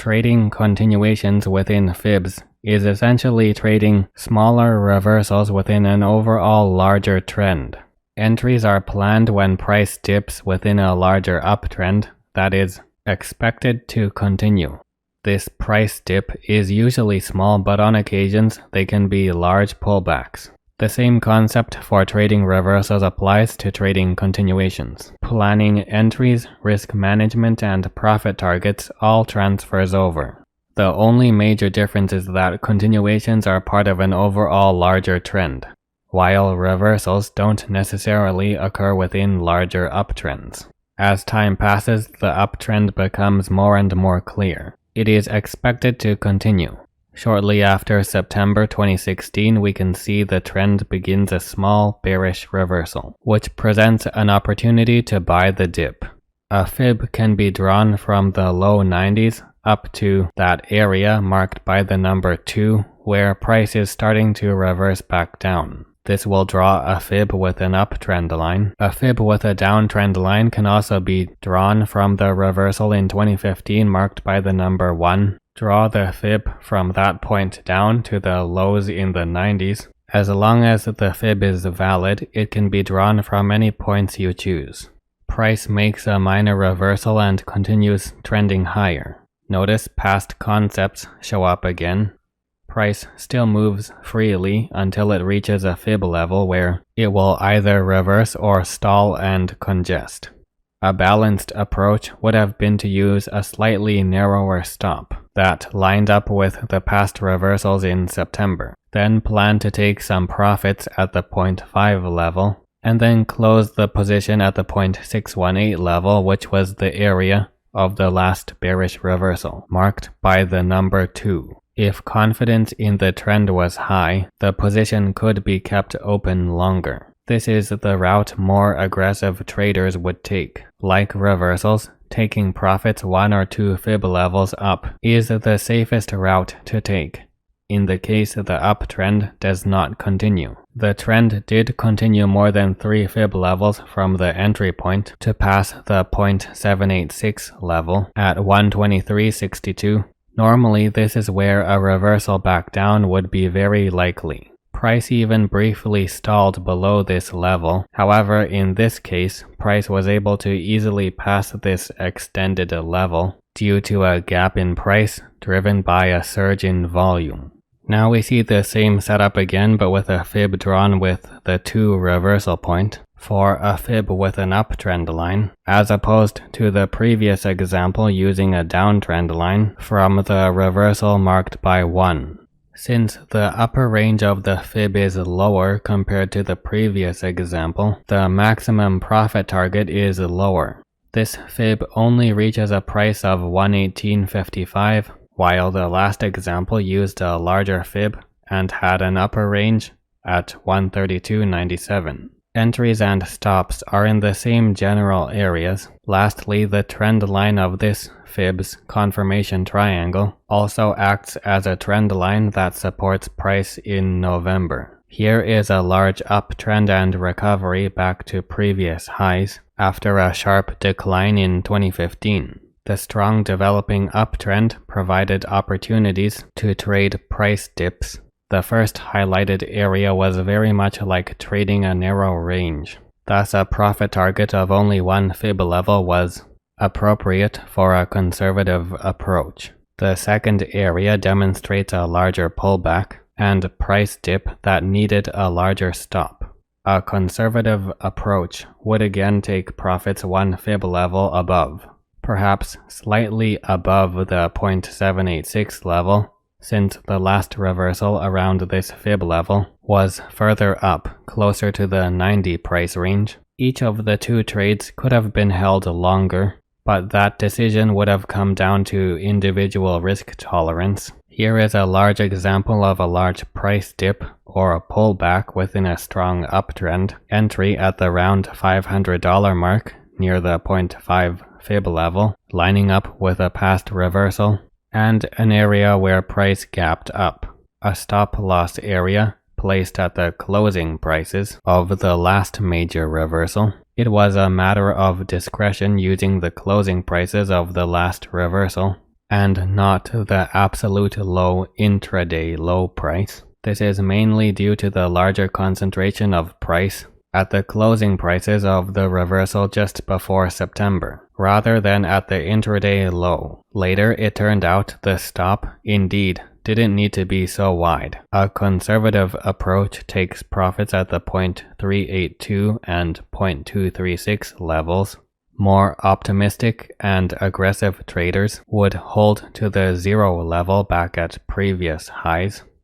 Trading continuations within fibs is essentially trading smaller reversals within an overall larger trend. Entries are planned when price dips within a larger uptrend that is expected to continue. This price dip is usually small, but on occasions they can be large pullbacks. The same concept for trading reversals applies to trading continuations. Planning entries, risk management, and profit targets all transfers over. The only major difference is that continuations are part of an overall larger trend, while reversals don't necessarily occur within larger uptrends. As time passes, the uptrend becomes more and more clear. It is expected to continue. Shortly after September 2016, we can see the trend begins a small bearish reversal, which presents an opportunity to buy the dip. A fib can be drawn from the low 90s up to that area marked by the number 2, where price is starting to reverse back down. This will draw a fib with an uptrend line. A fib with a downtrend line can also be drawn from the reversal in 2015 marked by the number 1. Draw the fib from that point down to the lows in the 90s. As long as the fib is valid, it can be drawn from any points you choose. Price makes a minor reversal and continues trending higher. Notice past concepts show up again. Price still moves freely until it reaches a fib level where it will either reverse or stall and congest. A balanced approach would have been to use a slightly narrower stop that lined up with the past reversals in September, then plan to take some profits at the 0.5 level, and then close the position at the 0.618 level, which was the area of the last bearish reversal, marked by the number 2. If confidence in the trend was high, the position could be kept open longer. This is the route more aggressive traders would take. Like reversals, taking profits 1 or 2 fib levels up is the safest route to take. In the case the uptrend does not continue. The trend did continue more than 3 fib levels from the entry point to pass the 0.786 level at 123.62. Normally, this is where a reversal back down would be very likely. Price even briefly stalled below this level. However, in this case, price was able to easily pass this extended level due to a gap in price driven by a surge in volume. Now we see the same setup again, but with a fib drawn with the 2 reversal point for a fib with an uptrend line, as opposed to the previous example using a downtrend line from the reversal marked by 1. Since the upper range of the fib is lower compared to the previous example, the maximum profit target is lower. This fib only reaches a price of 118.55, while the last example used a larger fib and had an upper range at 132.97. Entries and stops are in the same general areas. Lastly, the trend line of this fib's confirmation triangle also acts as a trend line that supports price in November. Here is a large uptrend and recovery back to previous highs after a sharp decline in 2015. The strong developing uptrend provided opportunities to trade price dips. The first highlighted area was very much like trading a narrow range. Thus, a profit target of only 1 fib level was appropriate for a conservative approach. The second area demonstrates a larger pullback and price dip that needed a larger stop. A conservative approach would again take profits 1 fib level above, perhaps slightly above the 0.786 level, since the last reversal around this fib level was further up, closer to the 90 price range. Each of the 2 trades could have been held longer, but that decision would have come down to individual risk tolerance. Here is a large example of a large price dip or a pullback within a strong uptrend. Entry at the round $500 mark near the 0.5 fib level, lining up with a past reversal, and an area where price gapped up. A stop loss area placed at the closing prices of the last major reversal. It was a matter of discretion using the closing prices of the last reversal and not the absolute low intraday low price. This is mainly due to the larger concentration of price at the closing prices of the reversal just before September, rather than at the intraday low. Later, it turned out the stop, indeed, didn't need to be so wide. A conservative approach takes profits at the 0.382 and 0.236 levels. More optimistic and aggressive traders would hold to the 0 level back at previous highs.